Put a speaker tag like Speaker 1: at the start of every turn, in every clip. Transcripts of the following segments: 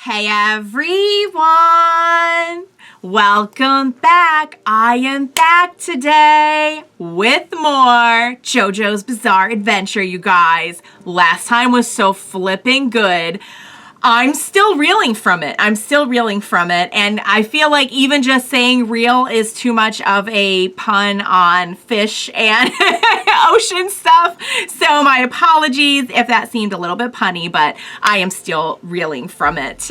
Speaker 1: Hey everyone! Welcome back. I am back today with more JoJo's Bizarre Adventure, you guys. Last time was so flipping good. I'm still reeling from it. And I feel like even just saying real is too much of a pun on fish and ocean stuff. So my apologies if that seemed a little bit punny, but I am still reeling from it.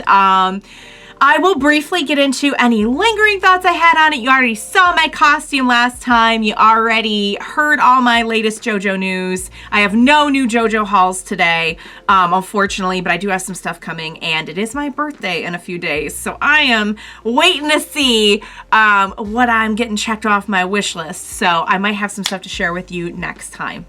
Speaker 1: I will briefly get into any lingering thoughts I had on it. You already saw my costume last time. You already heard all my latest JoJo news. I have no new JoJo hauls today, unfortunately, but I do have some stuff coming, and it is my birthday in a few days. So I am waiting to see what I'm getting checked off my wish list. So I might have some stuff to share with you next time.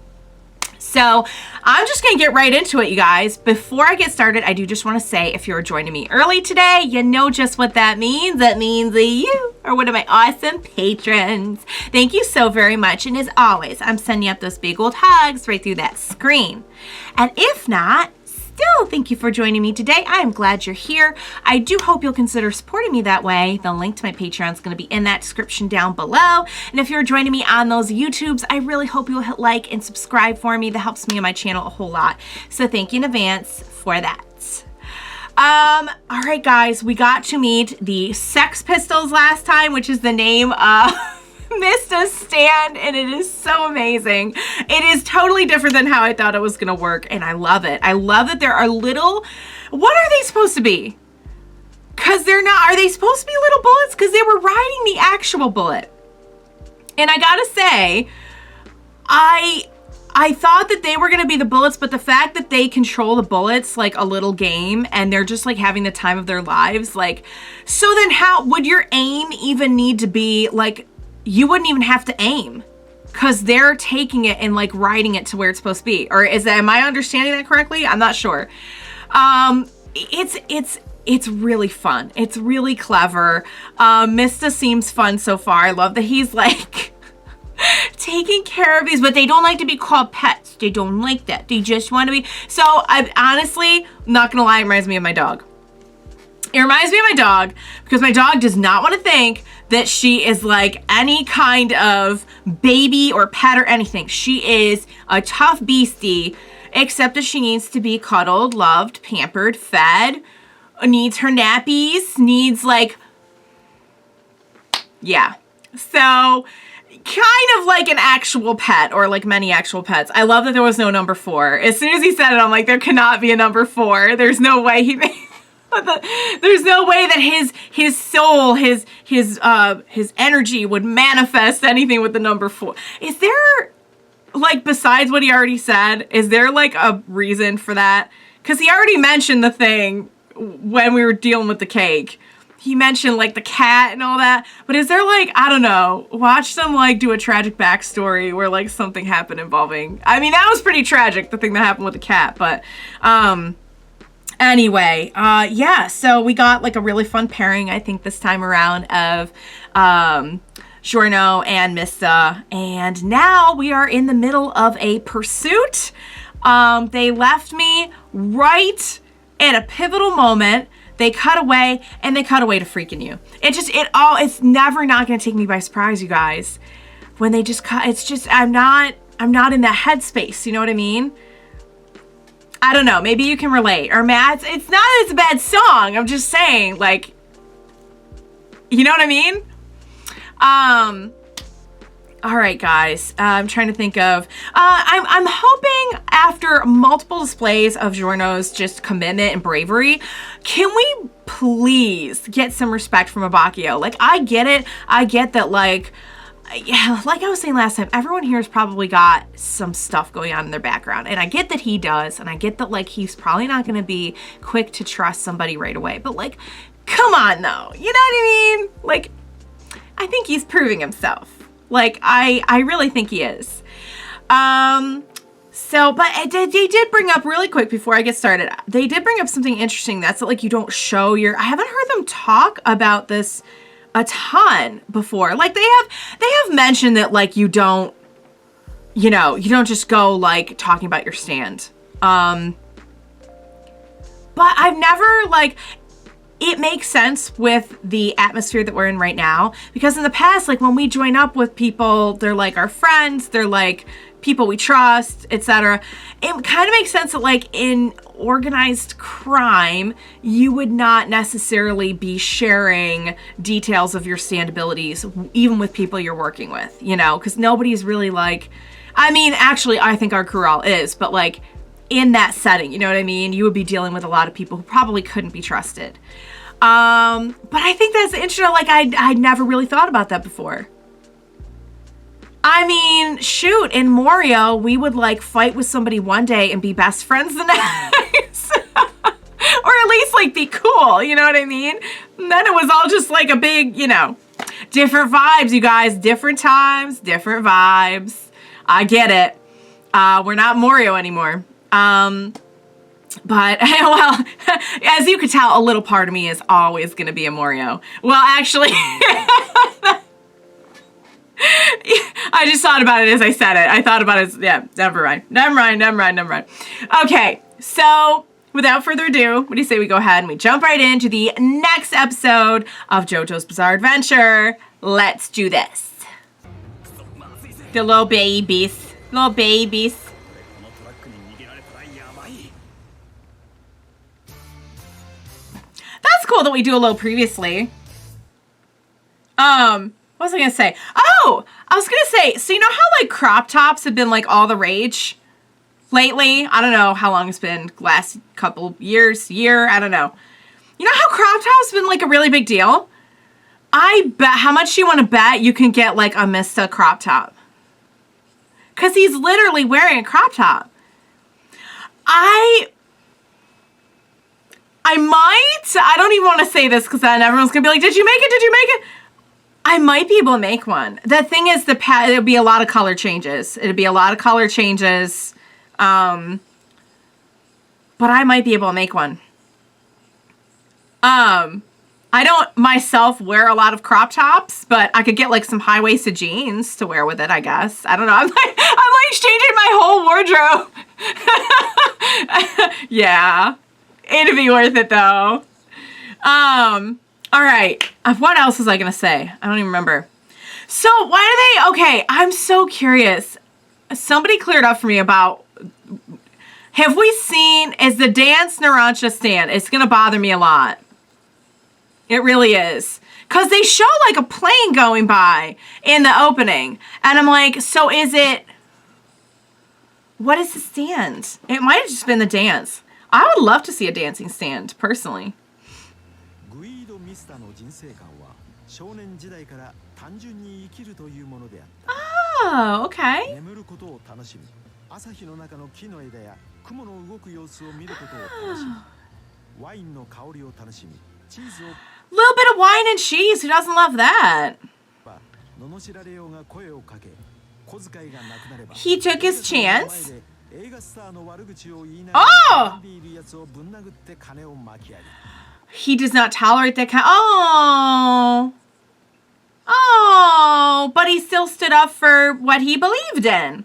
Speaker 1: So I'm just going to get right into it, you guys. Before I get started, I do just want to say, if you're joining me early today, you know just what that means. That means that you are one of my awesome patrons. Thank you so very much. And as always, I'm sending up those big old hugs right through that screen. And if not, still, thank you for joining me today. I am glad you're here. I do hope you'll consider supporting me that way. The link to my Patreon is going to be in that description down below. And if you're joining me on those YouTubes, I really hope you'll hit like and subscribe for me. That helps me and my channel a whole lot. So thank you in advance for that. All right, guys, we got to meet the Sex Pistols last time, which is the name of MISTA'S stand, and it is so amazing. It is totally different than how I thought it was gonna work, and I love it. I love that there are little, what are they supposed to be? Because they're not, are they supposed to be little bullets? Because they were riding the actual bullet. And I gotta say, I thought that they were gonna be the bullets, but the fact that they control the bullets like a little game, and they're just like having the time of their lives, like, so then how would your aim even need to be like, you wouldn't even have to aim because they're taking it and like riding it to where it's supposed to be. Or am I understanding that correctly? I'm not sure. It's really fun. It's really clever. MISTA seems fun so far. I love that he's like taking care of these, but they don't like to be called pets. They don't like that. They just want to be. So I honestly, not gonna lie, it reminds me of my dog. It reminds me of my dog because my dog does not want to think that she is like any kind of baby or pet or anything. She is a tough beastie, except that she needs to be cuddled, loved, pampered, fed, needs her nappies, needs like, yeah. So kind of like an actual pet, or like many actual pets. I love that there was no number 4. As soon as he said it, I'm like, there cannot be a number 4. There's no way he made... There's no way that his soul, his energy would manifest anything with the number 4. Is there, like, besides what he already said, is there like a reason for that? Because he already mentioned the thing when we were dealing with the cake. He mentioned like the cat and all that. But is there like, I don't know, watch them like do a tragic backstory where like something happened involving, I mean, that was pretty tragic, the thing that happened with the cat, but anyway, yeah, so we got like a really fun pairing, I think, this time around of Jojo and MISTA. And now we are in the middle of a pursuit. They left me right at a pivotal moment. They cut away, and they cut away to freaking you. It's never not going to take me by surprise, you guys. When they just cut, it's just, I'm not in that headspace, you know what I mean? I don't know, maybe you can relate. Or Matt, it's not that it's a bad song. I'm just saying, like, you know what I mean? All right, guys. I'm trying to think of, I'm hoping after multiple displays of Jojo's just commitment and bravery, can we please get some respect from Abakio? Like, I get it. I get that, like, yeah, like I was saying last time, everyone here has probably got some stuff going on in their background. And I get that he does. And I get that, like, he's probably not going to be quick to trust somebody right away. But, like, come on, though. You know what I mean? Like, I think he's proving himself. Like, I really think he is. But they did bring up really quick before I get started. They did bring up something interesting. That's that, like, you don't show your... I haven't heard them talk about this a ton before. Like, they have mentioned that, like, you don't just go, like, talking about your stand. But I've never, like, it makes sense with the atmosphere that we're in right now, because in the past, like when we join up with people, they're like our friends, they're like people we trust, etc. It kind of makes sense that like in organized crime, you would not necessarily be sharing details of your stand abilities, even with people you're working with, you know, because nobody's really like, I mean, actually, I think our crew all is, but like in that setting, you know what I mean? You would be dealing with a lot of people who probably couldn't be trusted. But I think that's interesting. Like I'd never really thought about that before. I mean, shoot, in Morio, we would like fight with somebody one day and be best friends the next. Or at least like be cool, you know what I mean? And then it was all just like a big, you know, different vibes, you guys. Different times, different vibes. I get it. We're not Morio anymore. But, well, as you could tell, a little part of me is always going to be a Morio. Well, actually, I just thought about it as I said it. I thought about it as, yeah, never mind. Okay, so without further ado, what do you say we go ahead and we jump right into the next episode of JoJo's Bizarre Adventure. Let's do this. The little babies. Little babies. That's cool that we do a little previously. What was I gonna say? Oh, I was gonna say, so you know how like crop tops have been like all the rage lately? I don't know how long it's been, last couple year, I don't know. You know how crop tops have been like a really big deal? I bet, how much do you want to bet you can get like a MISTA crop top? Because he's literally wearing a crop top. I don't even want to say this because then everyone's going to be like, did you make it? I might be able to make one. The thing is, it'll be a lot of color changes. But I might be able to make one. I don't myself wear a lot of crop tops, but I could get like some high-waisted jeans to wear with it, I guess. I don't know. I'm like changing my whole wardrobe. Yeah. It'd be worth it though. All right. What else was I going to say? I don't even remember. So why do they, okay, I'm so curious. Somebody cleared up for me about, have we seen, is the dance Narancia stand? It's going to bother me a lot. It really is. Because they show like a plane going by in the opening. And I'm like, so is it, what is the stand? It might have just been the dance. I would love to see a dancing stand, personally. Oh, okay. Little bit of wine and cheese. Who doesn't love that? He took his chance. Oh! He does not tolerate that kind. Oh! Oh! But he still stood up for what he believed in.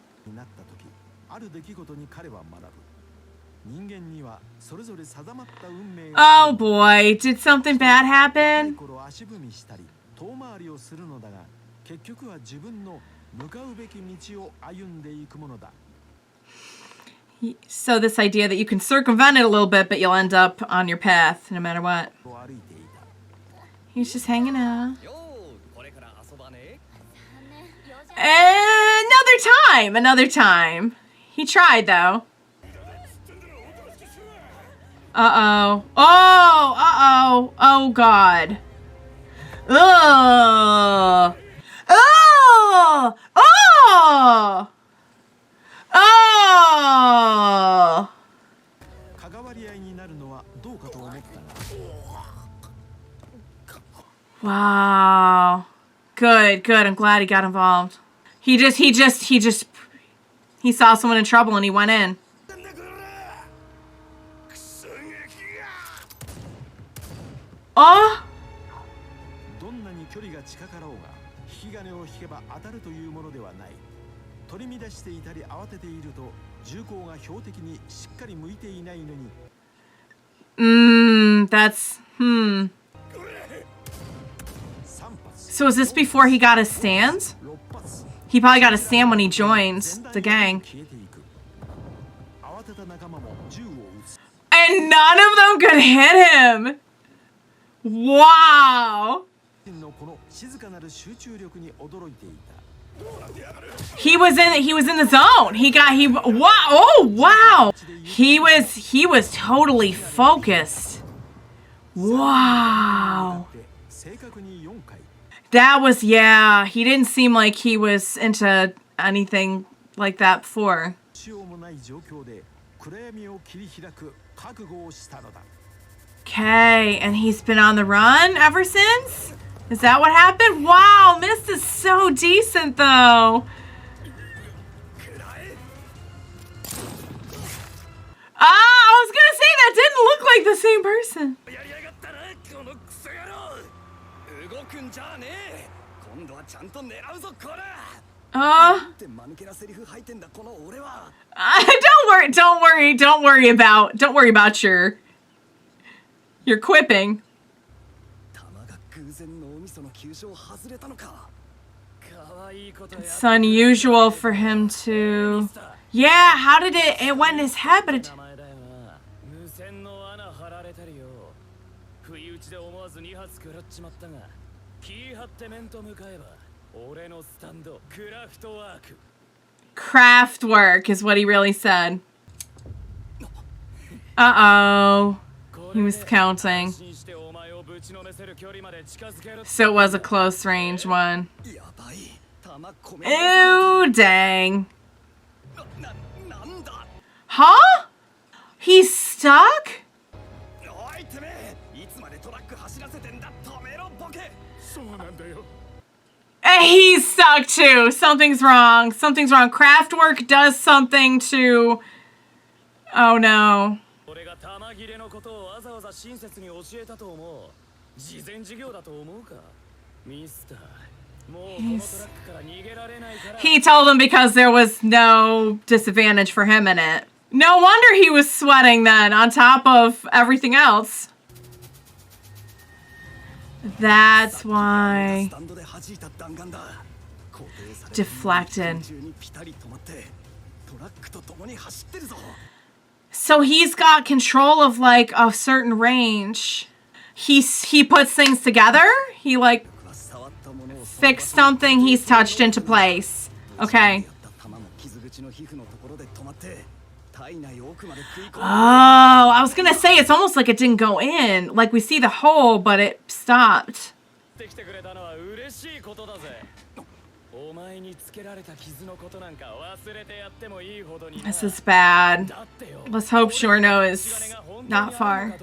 Speaker 1: Oh boy, did something bad happen? So this idea that you can circumvent it a little bit, but you'll end up on your path no matter what. He's just hanging out. Another time. He tried though. Uh-oh. Oh, uh-oh. Oh, God. Ugh. Oh! Oh! Oh! Wow. Good. I'm glad he got involved. He saw someone in trouble and he went in. Oh! That's, So is this before he got his stand? He probably got a stand when he joined the gang. And none of them could hit him! Wow! He was in the zone. Wow! Oh wow! He was totally focused. Wow! That was, yeah, he didn't seem like he was into anything like that before. Okay, and he's been on the run ever since? Is that what happened? Wow, Mist is so decent though. Ah, I was gonna say that didn't look like the same person. Don't worry about your quipping. It's unusual for him to... Yeah, how did it went in his head, but it... Craftwork is what he really said. Uh-oh. He was counting. So it was a close range one. Ew, dang. Huh? He's stuck? He's stuck too. Something's wrong. Something's wrong. Craftwork does something to... Oh no. He told him because there was no disadvantage for him in it. No wonder he was sweating then, on top of everything else. That's why. Deflected. So he's got control of like a certain range. He puts things together. He like fixed something he's touched into place. Okay. Oh, I was gonna say it's almost like it didn't go in. Like we see the hole, but it stopped. This is bad. Let's hope Shorno is not far.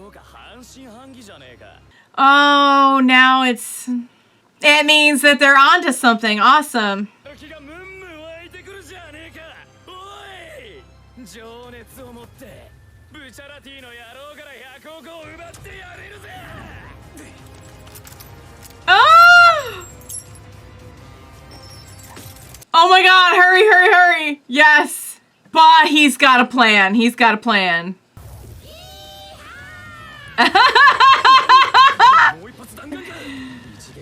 Speaker 1: Oh, now it means that they're onto something. Awesome. Oh! Oh my god, hurry, hurry, hurry! Yes! But he's got a plan. He's got a plan.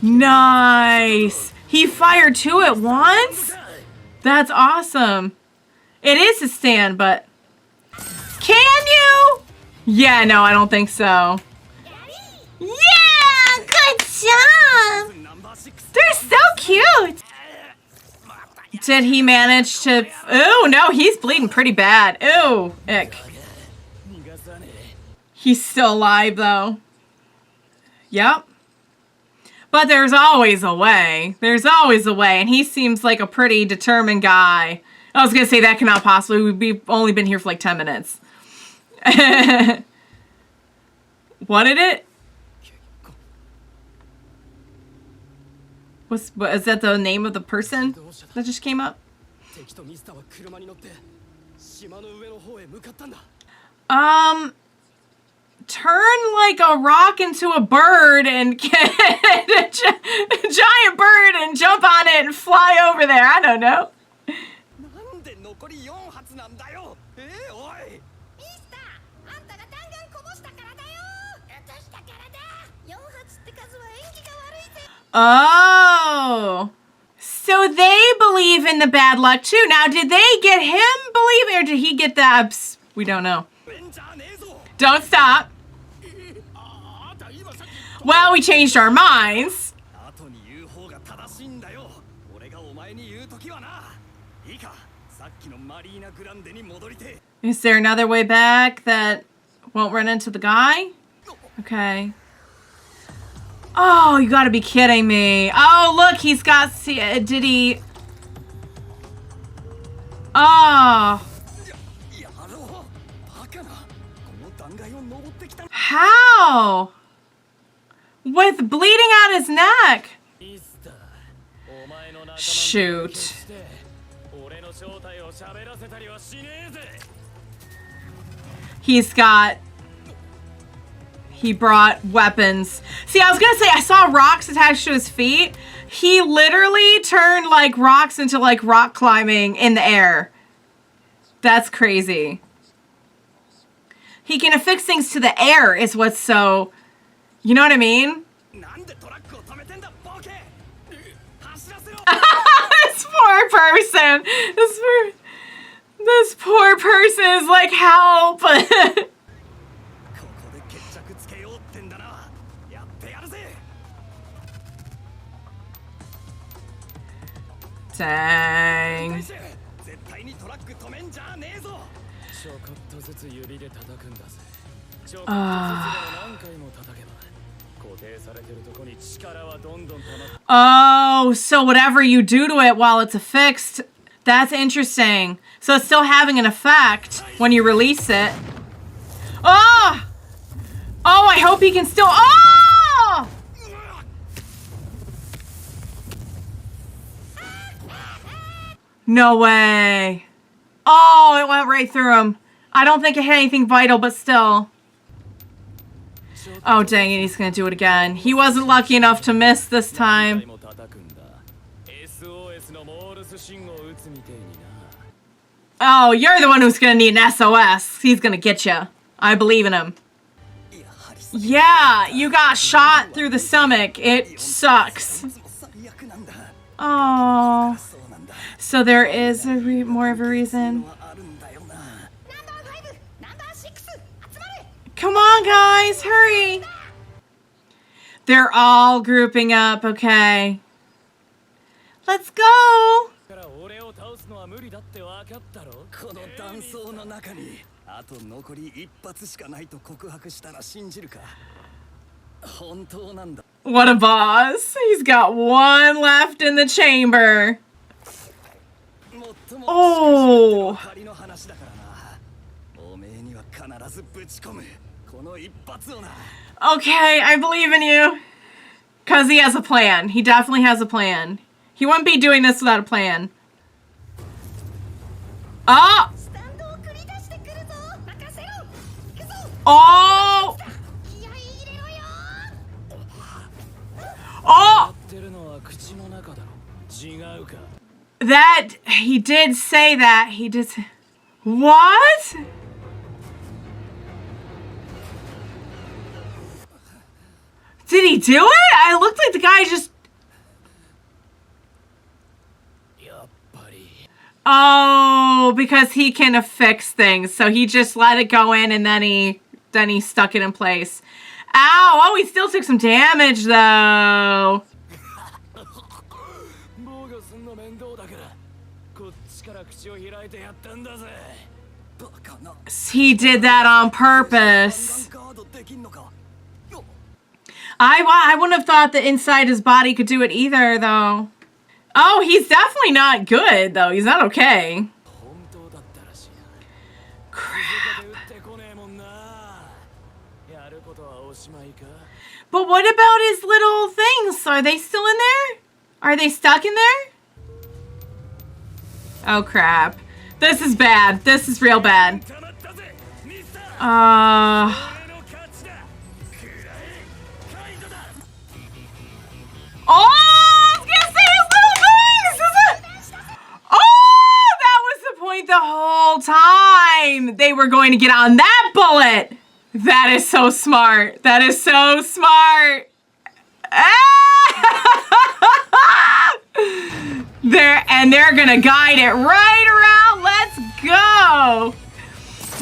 Speaker 1: Nice! He fired two at once? That's awesome. It is a stand, but... Can you? Yeah, no, I don't think so. Yeah! Good job! They're so cute! Did he manage to... Ooh, no, he's bleeding pretty bad. Ooh, ick. He's still alive, though. Yep. But there's always a way. There's always a way, and he seems like a pretty determined guy. I was gonna say that cannot possibly. We've only been here for like 10 minutes. What did it? What, is that the name of the person that just came up? Turn like a rock into a bird and get a giant bird and jump on it and fly over there. I don't know. Oh. So they believe in the bad luck too. Now, did they get him believing or did he get the abs? We don't know. Don't stop. Well, we changed our minds. Is there another way back that won't run into the guy? Okay. Oh, you gotta be kidding me. Oh, look, he's got... did he... Oh. How? With bleeding out his neck. Shoot. He's got... He brought weapons. See, I was gonna say, I saw rocks attached to his feet. He literally turned like rocks into like rock climbing in the air. That's crazy. He can affix things to the air is what's so... You know what I mean? This poor person. This poor person is like, help. Dang. Oh, so whatever you do to it while it's affixed, that's interesting. So it's still having an effect when you release it. Oh! Oh, I hope he can still... Oh! No way. Oh, it went right through him. I don't think it hit anything vital, but still. Oh, dang it. He's going to do it again. He wasn't lucky enough to miss this time. Oh, you're the one who's going to need an SOS. He's going to get you. I believe in him. Yeah, you got shot through the stomach. It sucks. Oh. So there is more of a reason. Come on, guys, hurry. They're all grouping up, okay. Let's go. What a boss. He's got one left in the chamber. Oh. Okay, I believe in you. Because he has a plan. He definitely has a plan. He wouldn't be doing this without a plan. Oh! Oh! Oh! That, he did say that. He did say... What? Did he do it? I looked like the guy just... Oh, because he can affix things. So he just let it go in and then he stuck it in place. Ow! Oh, he still took some damage though. He did that on purpose. I wouldn't have thought that inside his body could do it either, though. Oh, he's definitely not good, though. He's not okay. Crap. But what about his little things? Are they still in there? Are they stuck in there? Oh, crap. This is bad. This is real bad. Oh, I was gonna say his little things! Oh, that was the point the whole time! They were going to get on that bullet! That is so smart. That is so smart. They're gonna guide it right around. Let's go.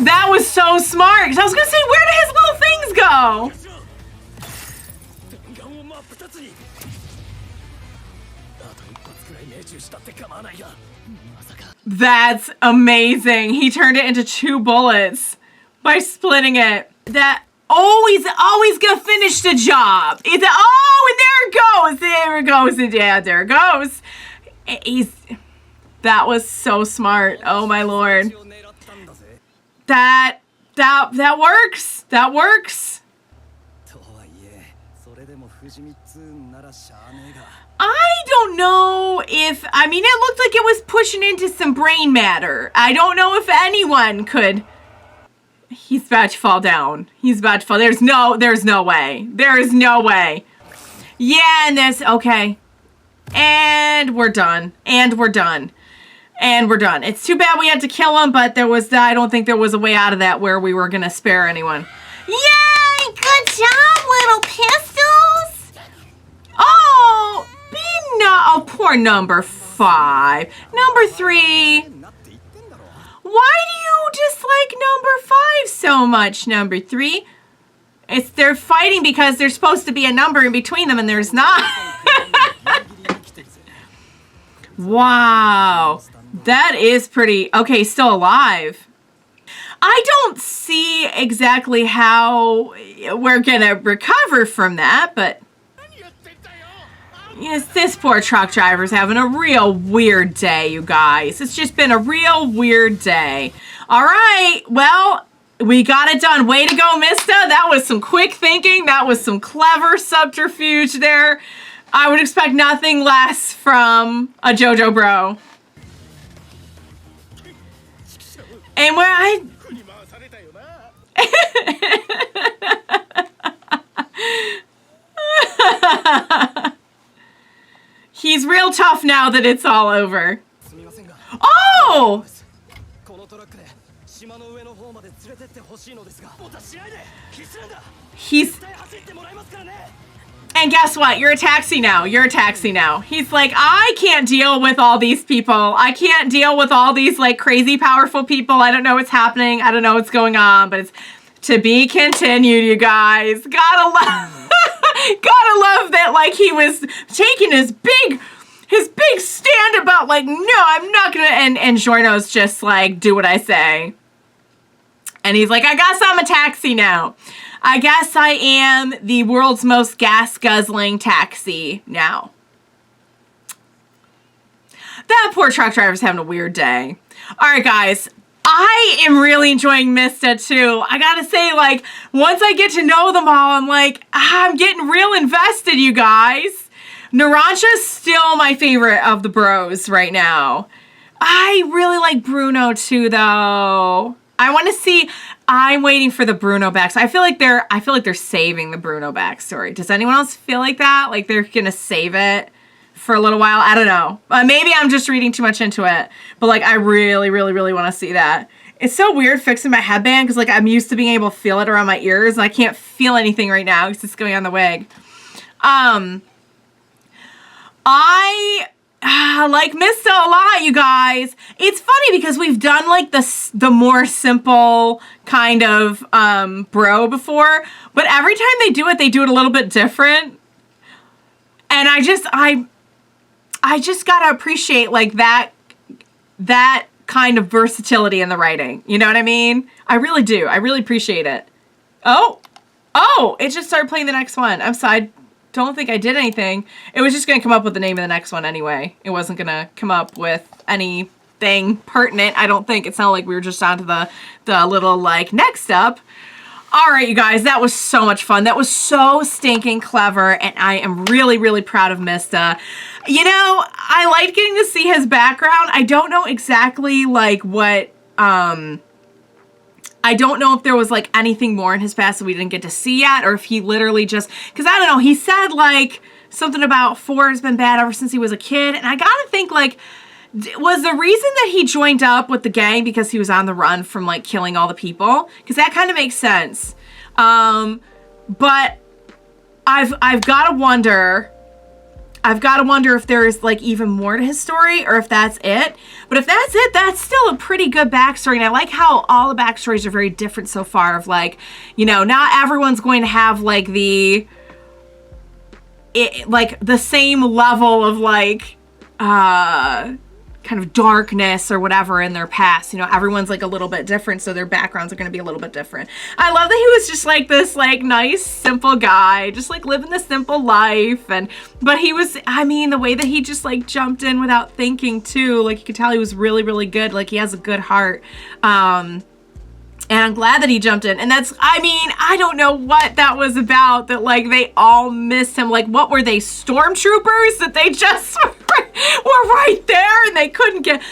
Speaker 1: That was so smart. Because I was gonna say, where did his little things go? That's amazing. He turned it into 2 bullets by splitting it. That always gonna finish the job. It's and there it goes. Yeah, there it goes. That was so smart. Oh my lord. That works. That works. I don't know if, I mean, it looked like it was pushing into some brain matter. I don't know if anyone could. He's about to fall down. He's about to fall. There's no way. There is no way. Yeah, and this, okay. And we're done. And we're done. And we're done. It's too bad we had to kill him, but I don't think there was a way out of that where we were going to spare anyone. Yay! Good job, little pistols! Oh, oh, poor number 5. Number 3. Why do you dislike number 5 so much, number 3? They're fighting because there's supposed to be a number in between them and there's not. Wow. That is pretty... Okay, still alive. I don't see exactly how we're gonna recover from that, but... Yes, this poor truck driver's having a real weird day, you guys. It's just been a real weird day. All right, well, we got it done. Way to go, Mista. That was some quick thinking. That was some clever subterfuge there. I would expect nothing less from a Jojo bro. And where I... He's real tough now that it's all over. Oh! He's... And guess what? You're a taxi now. You're a taxi now. He's like, I can't deal with all these people. I can't deal with all these like crazy powerful people. I don't know what's happening. I don't know what's going on, but it's to be continued, you guys. Gotta love, gotta love that like he was taking his big stand about like, no, I'm not gonna, and Giorno's just like, do what I say. And he's like, I guess I'm a taxi now. I guess I am the world's most gas-guzzling taxi now. That poor truck driver's having a weird day. All right, guys. I am really enjoying Mista, too. I gotta say, like, once I get to know them all, I'm like, I'm getting real invested, you guys. Narancia's still my favorite of the bros right now. I really like Bruno, too, though. I want to see... I'm waiting for the Bruno back. So I feel like they're saving the Bruno backstory. Does anyone else feel like that? Like they're gonna save it for a little while? I don't know. Maybe I'm just reading too much into it. But like I really, really, really want to see that. It's so weird fixing my headband because like I'm used to being able to feel it around my ears and I can't feel anything right now because it's going on the wig. I like Mista a lot, you guys. It's funny because we've done like the more simple kind of bro before, but every time they do it a little bit different. And I just gotta appreciate like that kind of versatility in the writing. You know what I mean? I really do. I really appreciate it. Oh, it just started playing the next one. I'm sorry. Don't think I did anything. It was just going to come up with the name of the next one anyway. It wasn't going to come up with anything pertinent. I don't think. It sounded like we were just on to the little, like, next up. All right, you guys. That was so much fun. That was so stinking clever, and I am really, really proud of Mista. You know, I liked getting to see his background. I don't know exactly, like, what... I don't know if there was, like, anything more in his past that we didn't get to see yet, or if he literally just... Because, I don't know, he said, like, something about 4 has been bad ever since he was a kid, and I gotta think, like, was the reason that he joined up with the gang because he was on the run from, like, killing all the people? Because that kind of makes sense. But I've got to wonder if there is like even more to his story or if that's it. But if that's it, that's still a pretty good backstory. And I like how all the backstories are very different so far of like, you know, not everyone's going to have like the same level of like, kind of darkness or whatever in their past. You know, everyone's like a little bit different, so their backgrounds are going to be a little bit different. I love that he was just like this like nice, simple guy, just like living the simple life. But he was, I mean, the way that he just like jumped in without thinking too, like you could tell he was really, really good. Like he has a good heart. And I'm glad that he jumped in. And that's, I mean, I don't know what that was about, that like they all missed him. Like what were they, stormtroopers that they just were right there and they couldn't get,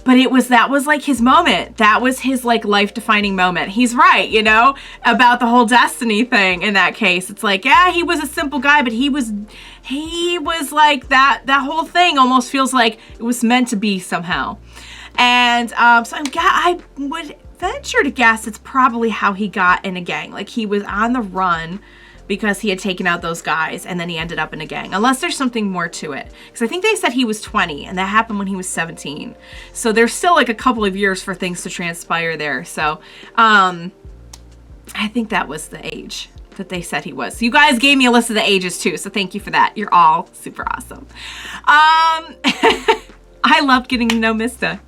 Speaker 1: but that was like his moment. That was his like life defining moment. He's right, you know, about the whole destiny thing in that case. It's like, yeah, he was a simple guy, but he was like that whole thing almost feels like it was meant to be somehow. And so I would venture to guess it's probably how he got in a gang. Like he was on the run because he had taken out those guys and then he ended up in a gang, unless there's something more to it, because I think they said he was 20 and that happened when he was 17, so there's still like a couple of years for things to transpire there. So I think that was the age that they said he was. So you guys gave me a list of the ages too, so thank you for that. You're all super awesome. I loved getting to know Mista.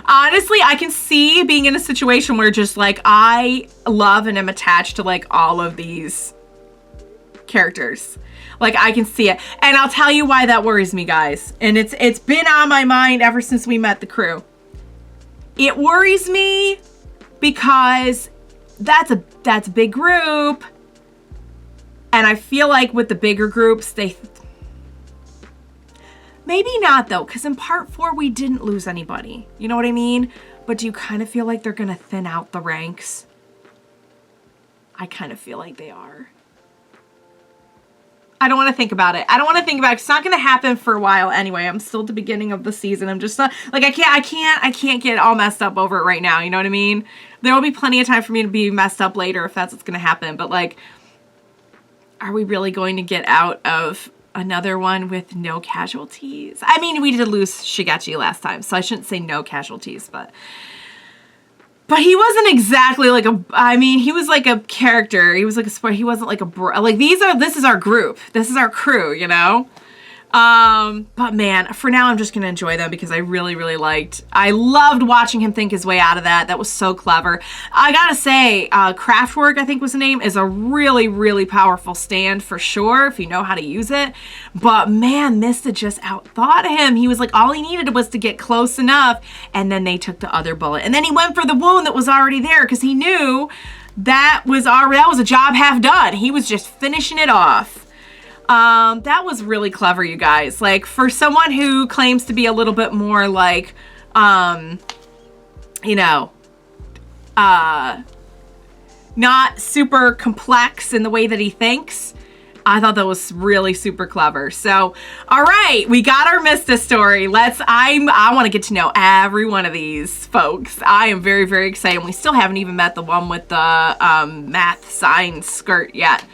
Speaker 1: Honestly, I can see being in a situation where just like I love and am attached to like all of these characters. Like I can see it. And I'll tell you why that worries me, guys. And it's been on my mind ever since we met the crew. It worries me because that's a big group. And I feel like with the bigger groups, maybe not though, because in part 4 we didn't lose anybody. You know what I mean? But do you kind of feel like they're gonna thin out the ranks? I kind of feel like they are. I don't want to think about it. It's not going to happen for a while anyway. I'm still at the beginning of the season. I'm just not, like, I can't get all messed up over it right now. You know what I mean? There will be plenty of time for me to be messed up later if that's what's going to happen. But like, are we really going to get out of another one with no casualties? I mean, we did lose Shigechi last time, so I shouldn't say no casualties, but he wasn't exactly like he was like a character. He was like a sport. He wasn't like this is our group. This is our crew, you know? But man, for now, I'm just going to enjoy them because I really, really I loved watching him think his way out of that. That was so clever. I gotta say, Craftwork, I think was the name, is a really, really powerful stand for sure, if you know how to use it. But man, Mista just outthought him. He was like, all he needed was to get close enough, and then they took the other bullet. And then he went for the wound that was already there because he knew that was a job half done. He was just finishing it off. That was really clever, you guys. Like, for someone who claims to be a little bit more like, you know, not super complex in the way that he thinks, I thought that was really super clever. So, all right, we got our Mista story. I want to get to know every one of these folks. I am very, very excited. We still haven't even met the one with the math sign skirt yet.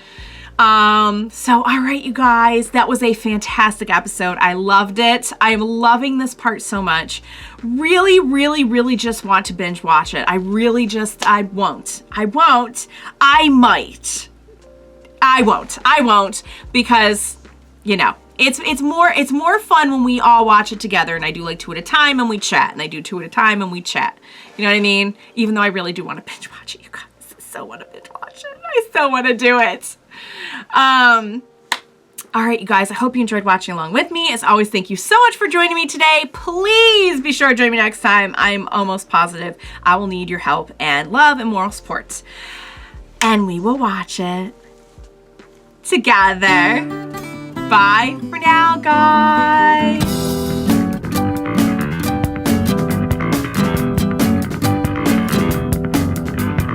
Speaker 1: So, all right, you guys, that was a fantastic episode. I loved it. I am loving this part so much. Really, really, really just want to binge watch it. I won't. I won't because, you know, it's more fun when we all watch it together, and I do like 2 at a time and we chat, and I do 2 at a time and we chat. You know what I mean? Even though I really do want to binge watch it, you guys. I so want to binge watch it. I so want to do it. All right, you guys, I hope you enjoyed watching along with me. As always, thank you so much for joining me today. Please be sure to join me next time. I'm almost positive I will need your help and love and moral support. And we will watch it together. Bye for now, guys.